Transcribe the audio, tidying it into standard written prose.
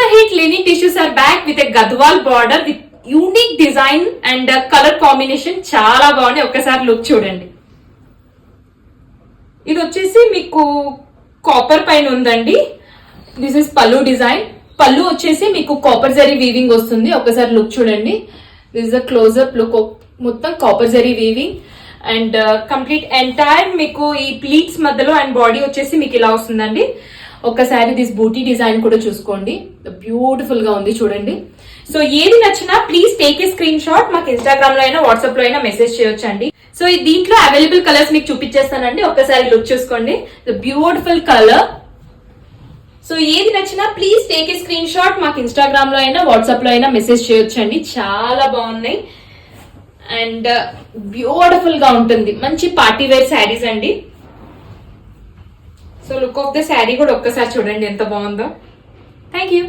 Super hit linen tissues are back with a Gadwal border with unique design and color combination. చాలా బాగుంది, ఒక్కసారి look చూడండి. ఇది వచ్చేసి మీకు కాపర్ పైన ఉందండి. దిస్ ఇస్ పల్లు డిజైన్. పల్లు వచ్చేసి మీకు కాపర్ జరీ వీవింగ్ వస్తుంది. ఒకసారి లుక్ చూడండి. This is a close up look. మొత్తం copper zari weaving and complete entire మీకు ఈ ప్లీట్స్ మధ్యలో అండ్ బాడీ వచ్చేసి మీకు ఇలా వస్తుందండి. ఒకసారి దిస్ బూటీ డిజైన్ కూడా చూసుకోండి, బ్యూటిఫుల్ గా ఉంది చూడండి. సో ఏది నచ్చినా please take a screen shot. మాకు ఇన్స్టాగ్రామ్ లో అయినా వాట్సాప్ లో అయినా మెసేజ్ చేయొచ్చండి. సో దీంట్లో అవైలబుల్ కలర్స్ మీకు చూపించేస్తానండి. ఒకసారి లుక్ చూసుకోండి, బ్యూటిఫుల్ కలర్. సో ఏది నచ్చినా please take a screen shot. మాకు ఇన్స్టాగ్రామ్ లో అయినా వాట్సాప్ లో అయినా మెసేజ్ చేయొచ్చండి. చాలా బాగున్నాయి అండ్ బ్యూటిఫుల్ గా ఉంటుంది. మంచి పార్టీ వేర్ శారీస్ అండి. So look of the sari కూడా ఒక్కసారి చూడండి ఎంత బాగుందో. Thank you.